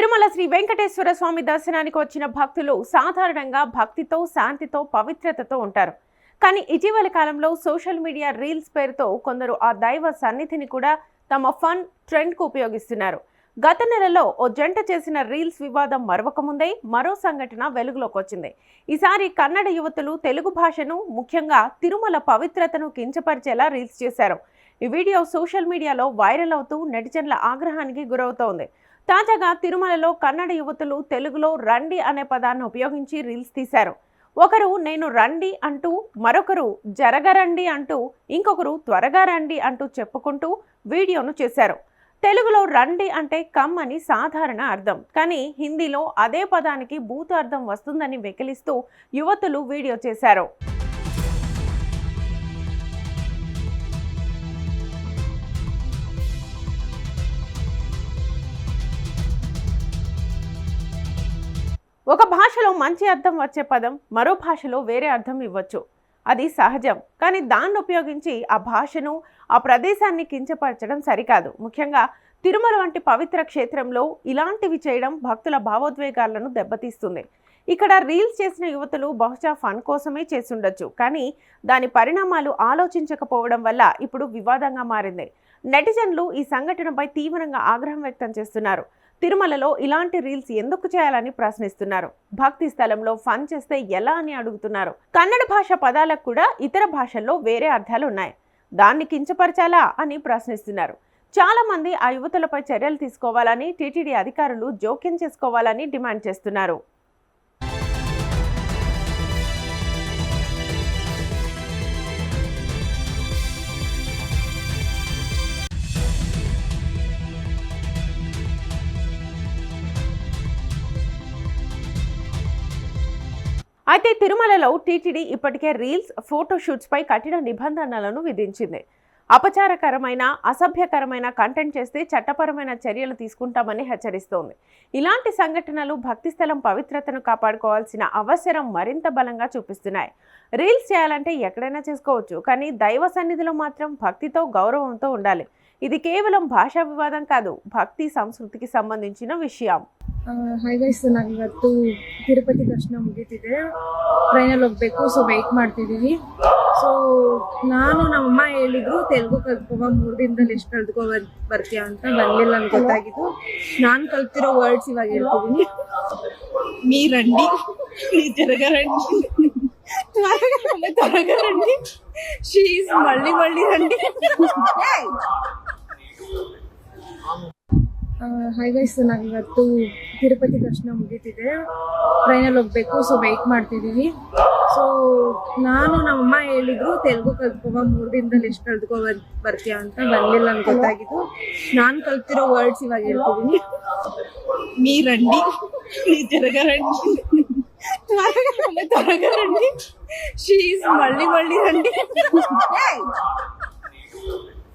తిరుమల శ్రీ వెంకటేశ్వర స్వామి దర్శనానికి వచ్చిన భక్తులు సాధారణంగా భక్తితో, శాంతితో, పవిత్రతతో ఉంటారు. కానీ ఇటీవల కాలంలో సోషల్ మీడియా రీల్స్ పేరుతో కొందరు ఆ దైవ సన్నిధిని కూడా తమ ఫన్ ట్రెండ్కు ఉపయోగిస్తున్నారు. గత నెలలో ఓ జంట చేసిన రీల్స్ వివాదం మరవకముందే మరో సంఘటన వెలుగులోకి వచ్చింది. ఈసారి కన్నడ యువతులు తెలుగు భాషను, ముఖ్యంగా తిరుమల పవిత్రతను కించపరిచేలా రీల్స్ చేశారు. ఈ వీడియో సోషల్ మీడియాలో వైరల్ అవుతూ నెటిజన్ల ఆగ్రహానికి గురవుతోంది. తాజాగా తిరుమలలో కన్నడ యువతులు తెలుగులో రండి అనే పదాన్ని ఉపయోగించి రీల్స్ తీశారు. ఒకరు నేను రండి అంటూ, మరొకరు జరగరండి అంటూ, ఇంకొకరు త్వరగా రండి అంటూ చెప్పుకుంటూ వీడియోను చేశారు. తెలుగులో రండి అంటే కమ్ అని సాధారణ అర్థం, కానీ హిందీలో అదే పదానికి బూతు అర్థం వస్తుందని వెకిలిస్తూ యువతులు వీడియో చేశారు. ఒక భాషలో మంచి అర్థం వచ్చే పదం మరో భాషలో వేరే అర్థం ఇవ్వచ్చు. అది సహజం. కానీ దాన్ని ఉపయోగించి ఆ భాషను, ఆ ప్రదేశాన్ని కించపరచడం సరికాదు. ముఖ్యంగా తిరుమల వంటి పవిత్ర క్షేత్రంలో ఇలాంటివి చేయడం భక్తుల భావోద్వేగాలను దెబ్బతీస్తుంది. ఇక్కడ రీల్స్ చేసిన యువతులు బహుశా ఫన్ కోసమే చేసుండొచ్చు, కానీ దాని పరిణామాలు ఆలోచించకపోవడం వల్ల ఇప్పుడు వివాదంగా మారింది. నెటిజన్లు ఈ సంఘటనపై తీవ్రంగా ఆగ్రహం వ్యక్తం చేస్తున్నారు. తిరుమలలో ఇలాంటి రీల్స్ ఎందుకు చేయాలని ప్రశ్నిస్తున్నారు. భక్తి స్థలంలో ఫన్ చేస్తే ఎలా అని అడుగుతున్నారు. కన్నడ భాష పదాలకు కూడా ఇతర భాషల్లో వేరే అర్థాలు ఉన్నాయి. దాన్ని కించపరచాలా అని ప్రశ్నిస్తున్నారు. చాలా మంది ఆ యువతులపై చర్యలు తీసుకోవాలని, టీటీడీ అధికారులు జోక్యం చేసుకోవాలని డిమాండ్ చేస్తున్నారు. అయితే తిరుమలలో టీటీడీ ఇప్పటికే రీల్స్, ఫోటోషూట్స్ పై కఠిన నిబంధనలను విధించింది. అపచారకరమైన, అసభ్యకరమైన కంటెంట్ చేస్తే చట్టపరమైన చర్యలు తీసుకుంటామని హెచ్చరిస్తోంది. ఇలాంటి సంఘటనలు భక్తి స్థలం పవిత్రతను కాపాడుకోవాల్సిన అవసరం మరింత బలంగా చూపిస్తున్నాయి. రీల్స్ చేయాలంటే ఎక్కడైనా చేసుకోవచ్చు, కానీ దైవ సన్నిధిలో మాత్రం భక్తితో, గౌరవంతో ఉండాలి. ఇది ಕೇವಲ ಭಾಷಾ ವಿವಾದం ಕಾದು, ಭಕ್ತಿ ಸಂಸ್ಕೃತಿಗೆ ಸಂಬಂಧಿಸಿನ ವಿಷಯ. ಹಾಯ್ ಗೈಸ್, ನಾನು ಇವತ್ತು ತಿರುಪತಿ ದರ್ಶನ ಮುಗೀತಿದೆ. ಟ್ರೈನಲ್ಲಿ ಹೋಗ್ಬೇಕು, ಸೊ ವೆಯ್ಟ್ ಮಾಡ್ತಿದ್ದೀವಿ. ಸೊ ನಾನು ನಮ್ಮಮ್ಮ ಹೇಳಿದ್ರು ತೆಲುಗು ಕಲ್ತ್ಕೋ, 3 ದಿನದಲ್ಲಿ ಎಷ್ಟು ಕಲ್ತ್ಕೋ ಬರ್ತೀಯ ಅಂತ. ಬಂದಿಲ್ಲ ನನ್ಗೆ ಗೊತ್ತಾಗಿದ್ದು. ನಾನು ಕಲ್ತಿರೋ ವರ್ಡ್ಸ್ ಇವಾಗ ಹೇಳ್ತಿದ್ದೀನಿ. మీ రండి, మీ జరగరండి, త్వరగా రండి, షీజ్ మళ్ళీ రండి. ಹಾಯ್ ಗೈಸ್, ನಾನು ಇವತ್ತು ತಿರುಪತಿ ದರ್ಶನ ಮುಗೀತಿದೆ. ಟ್ರೈನಲ್ಲಿ ಹೋಗ್ಬೇಕು, ಸೊ ವೆಯ್ಟ್ ಮಾಡ್ತಿದ್ದೀವಿ. ಸೊ ನಾನು ನಮ್ಮಮ್ಮ ಹೇಳಿದ್ರು ತೆಲುಗು ಕಲ್ತ್ಕೋ, 3 ದಿನದಲ್ಲಿ ಎಷ್ಟು ಕಲ್ತ್ಕೋ ಬರ್ತೀಯ ಅಂತ. ಬಂದಿಲ್ಲ ನನ್ಗೆ ಗೊತ್ತಾಗಿದ್ದು. ನಾನು ಕಲ್ತಿರೋ ವರ್ಡ್ಸ್ ಇವಾಗ ಹೇಳ್ತಿದ್ದೀನಿ. మీ రండి, మీ జరగరండి, త్వరగా రండి, షీజ్ మళ్ళీ రండి.